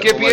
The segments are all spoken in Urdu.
KPA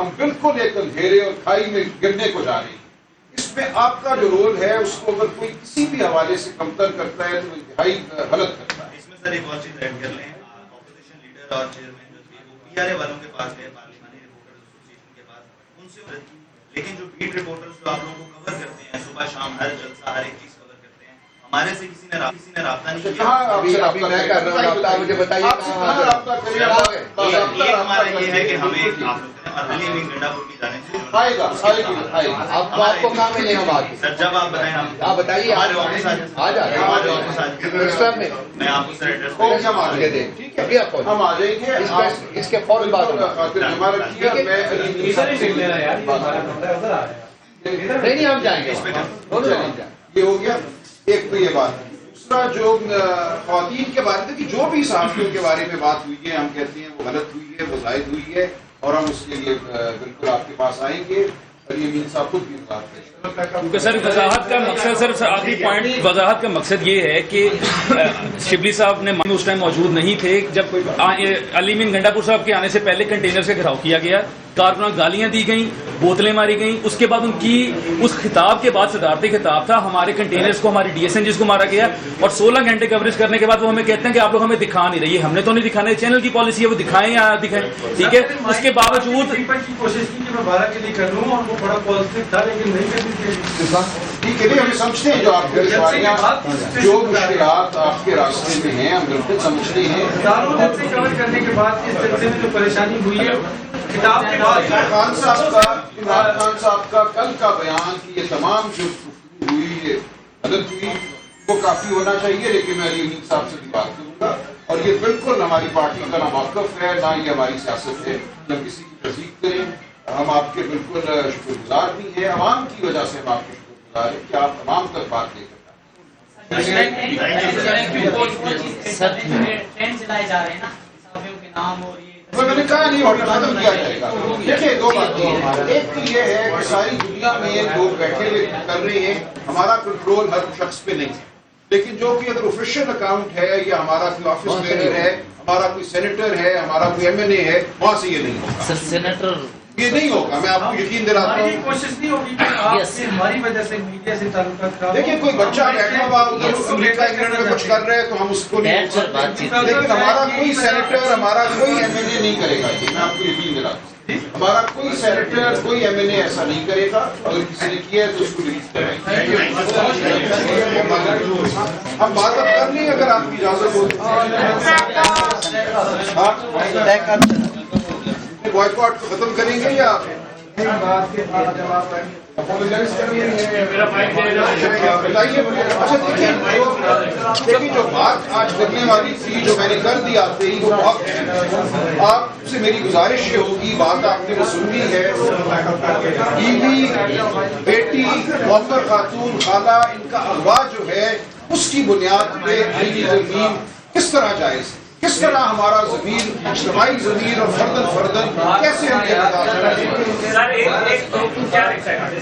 ہم بالکل ایک اندھیرے اور کھائی میں گرنے کو جا رہے ہیں. اس میں آپ کا جو رول ہے اس کو اگر کوئی کسی بھی حوالے سے کمتر کرتا ہے تو انتہائی غلط کرتا ہے. اس میں سر ایک اور چیز ایڈ کر لیں, اپوزیشن لیڈر اور چیئرمین جو تھے وہ پی آر اے والوں کے پاس گئے, پارلیمانی رپورٹرز ایسوسی ایشن کے پاس, ان سے لیکن جو بیٹ رپورٹرز جو آپ لوگوں کو کور کرتے ہیں صبح شام ہر جلسہ ہر ایک چیز کور کرتے ہیں, ہمارے سے کسی نے رابطہ نہیں کیا. ابھی میں کر رہا ہوں رابطہ, مجھے بتائیے آپ سے کہاں رابطہ کریں. ایک ہمارا یہ ہے کہ ہمیں آپ لوگ اور علی امین گنڈا پور کی جانب سے آئے گا آپ کو کہاں ملے ہم آگے سر, جب آپ بتائیں ہم آپ بتائیے ہمارے آفس آ جائیں. ہمارے آفس آ جائیں, میں آپ کو سر ایڈریس ہم آ جائیں گے. ٹھیک ہے, ہم آ جائیں گے. اس کے فوراً بعد ہمارا کیا میں نہیں ہم جائیں گے. یہ ہو گیا ایک. تو یہ بات دوسرا جو خواتین کے بارے میں جو بھی صحافیوں کے بارے میں بات ہوئی ہے, ہم کہتے ہیں وہ غلط ہوئی ہے, وہ زائد ہوئی ہے, اور ہم اس کے لیے بالکل آپ کے پاس آئیں گے. علی امین صاحب خود بھی بات کریں. کیونکہ سر وضاحت کا مقصد, سر آخری پوائنٹ وضاحت کا مقصد یہ ہے کہ شبلی صاحب نے اس ٹائم موجود نہیں تھے جب علی امین گنڈا پور صاحب کے آنے سے پہلے کنٹینر سے گھراؤ کیا گیا, کارکنوں گالیاں دی گئیں, بوتلیں ماری گئیں. اس کے بعد ان کی اس خطاب کے بعد صدارتی خطاب تھا, ہمارے کنٹینرز کو, ہماری ڈی ایس این جیز کو مارا گیا, اور 16 گھنٹے کوریج کرنے کے بعد وہ ہمیں کہتے ہیں کہ آپ لوگ ہمیں دکھا نہیں رہی ہے. ہم نے تو نہیں دکھانا, چینل کی پالیسی ہے وہ دکھائیں یا دکھائیں. ٹھیک ہے, اس کے باوجود کی کوشش کی کہ میں 12 کے لیے کر لوں, اور وہ بڑا پازیٹیو تھا لیکن نہیں کرنی تھی. ٹھیک ہے, ہم سمجھتے ہیں جو آپ کے سوالیاں جو مشکلات آپ کے راستے میں ہیں ہم بالکل سمجھتے ہیں. ہزاروں دن سے کور کرنے کے بعد اس جلسے میں جو پریشانی ہوئی ہے کتاب کے بعد عمران خان صاحب کا کل کا بیان کہ یہ تمام جو گفتگو ہوئی ہے غلط ہوئی, وہ کافی ہونا چاہیے. لیکن میں علی امین صاحب سے بھی بات کروں گا, اور یہ بالکل ہماری پارٹی کا نہ موقف ہے نہ یہ ہماری سیاست ہے. جب کسی کی تصدیق کریں, ہم آپ کے بالکل شکر گزار بھی ہیں. عوام کی وجہ سے ہم آپ کے شکر گزار ہیں کہ آپ عوام تک بات لے کر میں نے کہا نہیں ختم کیا جائے گا. دیکھیے دو باتیں, ایک تو یہ ہے کہ ساری دنیا میں لوگ بیٹھے ہوئے کر رہے ہیں, ہمارا کنٹرول ہر شخص پہ نہیں ہے. لیکن جو کہ اگر آفیشیل اکاؤنٹ ہے یا ہمارا کوئی آفس بیرر ہے, ہمارا کوئی سینیٹر ہے, ہمارا کوئی ایم این اے ہے, وہاں سے یہ نہیں ہوگا. سر سینیٹر یہ نہیں ہوگا, میں آپ کو یقین دلاتا ہوں. کوشش نہیں ہوگی کہ آپ سے ہماری وجہ سے میڈیا سے تعلقات خراب. دیکھیے کوئی بچہ بیٹھا ہوا امریکہ انگلینڈ میں کچھ کر رہے ہیں تو ہم اس کو نہیں, لیکن ہمارا کوئی سینیٹر, ہمارا کوئی ایم این اے نہیں کرے گا. میں آپ کو یقین دلاتا ہوں, ہمارا کوئی سینیٹر, کوئی ایم این اے ایسا نہیں کرے گا. اگر کسی نے کیا ہے تو اس کو ڈیلیٹ کریں. ہم بات اب کر لیں اگر آپ کی اجازت ہو. بوائکاٹ کو ختم کریں گے یا بات کے بعد جب آپ بتائیے. اچھا دیکھیے جو بات آج کرنے والی تھی جو میں نے کر دی آپ سے, وہ بہت ہے. آپ سے میری گزارش یہ ہوگی, بات آپ نے سننی ہے, بیوی, بیٹی, موثر خاتون, خالہ, ان کا اغوا جو ہے اس کی بنیاد پہ آئینی ترمیم کس طرح جائز, کس طرح ہمارا ضمیر, اجتماعی ضمیر اور فردن کیسے ہم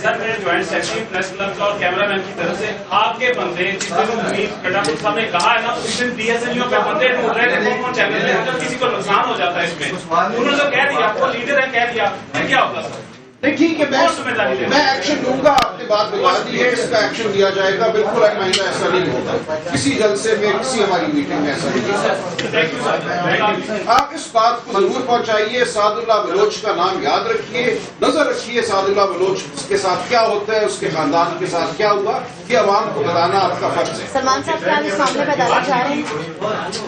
سر میرے جوائنٹ سیکرٹری پریس کلب اور کیمرہ مین کی طرف سے آپ کے بندے جس دن گنڈا پور صاحب نے کہا ہے نا, اس دن ڈی ایس این یو پہ بندے ڈھونڈ رہے تھے کون کون چینل ہے جب کسی کو نقصان ہو جاتا ہے اس میں, انہوں نے تو کہہ دیا, وہ لیڈر ہے کہہ دیا, پھر کیا ہوگا سر؟ ٹھیک ہے, میں ایکشن لوں گا. آپ نے بات بتا دی ہے, اس کا ایکشن لیا جائے گا. بالکل آئندہ ایسا نہیں ہوگا, کسی جلسے میں, کسی ہماری میٹنگ میں ایسا نہیں ہوگا. آپ اس بات کو ضرور پہنچائیے. سعد اللہ بلوچ کا نام یاد رکھیے, نظر رکھیے سعد اللہ بلوچ کے ساتھ کیا ہوتا ہے, اس کے خاندان کے ساتھ کیا ہوا, یہ عوام کو بتانا آپ کا فرض ہے. سلمان صاحب کیا اس معاملے میں عدالت جا رہے ہیں؟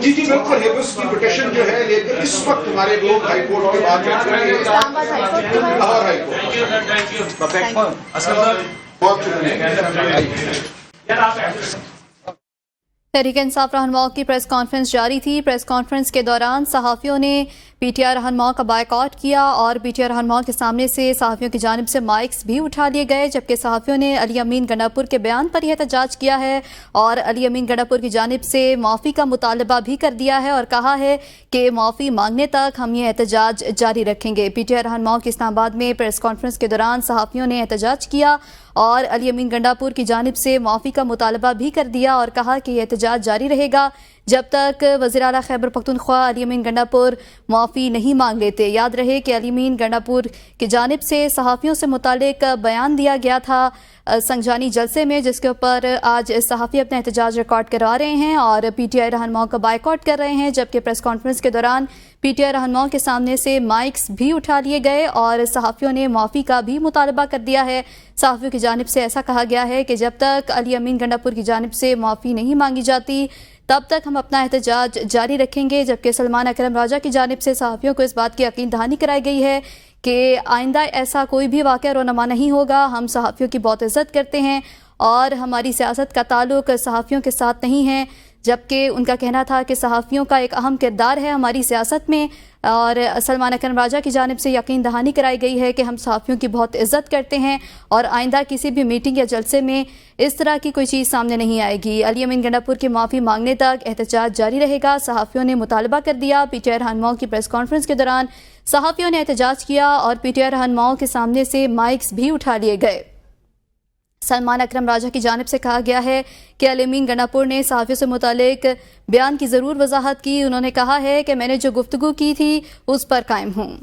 جی بالکل, ہیبس کی پٹیشن جو ہے لے کر اس وقت ہمارے لوگ ہائی کورٹ کے بعد بیٹھ رہے ہیں. اسلام آباد ہائی کورٹ کے بعد. اور ہائی کورٹ. بہت تحریک انصاف رہنماؤں کی پریس کانفرنس جاری تھی. پریس کانفرنس کے دوران صحافیوں نے پی ٹی آئی رہنماؤں کا بائیکاٹ کیا اور پی ٹی آئی رہنماؤں کے سامنے سے صحافیوں کی جانب سے مائکس بھی اٹھا لیے گئے, جبکہ صحافیوں نے علی امین گنڈا پور کے بیان پر یہ احتجاج کیا ہے اور علی امین گنڈا پور کی جانب سے معافی کا مطالبہ بھی کر دیا ہے اور کہا ہے کہ معافی مانگنے تک ہم یہ احتجاج جاری رکھیں گے. پی ٹی آئی رہنماؤں کی اسلام آباد میں پریس کانفرنس کے دوران صحافیوں نے احتجاج کیا اور علی امین گنڈا پور کی جانب سے معافی کا مطالبہ بھی کر دیا اور کہا کہ یہ احتجاج جاری رہے گا. جب تک وزیر اعلیٰ خیبر پختونخوا علی امین گنڈاپور معافی نہیں مانگ لیتے۔ یاد رہے کہ علی امین گنڈاپور کی جانب سے صحافیوں سے متعلق بیان دیا گیا تھا سنگجانی جلسے میں، جس کے اوپر آج صحافی اپنا احتجاج ریکارڈ کروا رہے ہیں اور پی ٹی آئی رہنماؤں کا بائیکاٹ کر رہے ہیں، جبکہ پریس کانفرنس کے دوران پی ٹی آئی رہنماؤں کے سامنے سے مائکس بھی اٹھا لیے گئے اور صحافیوں نے معافی کا بھی مطالبہ کر دیا ہے۔ صحافیوں کی جانب سے ایسا کہا گیا ہے کہ جب تک علی امین گنڈاپور کی جانب سے معافی نہیں مانگی جاتی تب تک ہم اپنا احتجاج جاری رکھیں گے، جبکہ سلمان اکرم راجہ کی جانب سے صحافیوں کو اس بات کی یقین دہانی کرائی گئی ہے کہ آئندہ ایسا کوئی بھی واقعہ رونما نہیں ہوگا۔ ہم صحافیوں کی بہت عزت کرتے ہیں اور ہماری سیاست کا تعلق صحافیوں کے ساتھ نہیں ہے، جبکہ ان کا کہنا تھا کہ صحافیوں کا ایک اہم کردار ہے ہماری سیاست میں، اور سلمان اکرم راجہ کی جانب سے یقین دہانی کرائی گئی ہے کہ ہم صحافیوں کی بہت عزت کرتے ہیں اور آئندہ کسی بھی میٹنگ یا جلسے میں اس طرح کی کوئی چیز سامنے نہیں آئے گی۔ علی امین گنڈاپور کی معافی مانگنے تک احتجاج جاری رہے گا۔ صحافیوں نے مطالبہ کر دیا۔ پی ٹی آئی رہنماؤں کی پریس کانفرنس کے دوران صحافیوں نے احتجاج کیا اور پی ٹی آئی رہنماؤں کے سامنے سے مائکس بھی اٹھا لیے گئے۔ سلمان اکرم راجہ کی جانب سے کہا گیا ہے کہ علی امین گنڈاپور نے صحافیوں سے متعلق بیان کی ضرور وضاحت کی۔ انہوں نے کہا ہے کہ میں نے جو گفتگو کی تھی اس پر قائم ہوں۔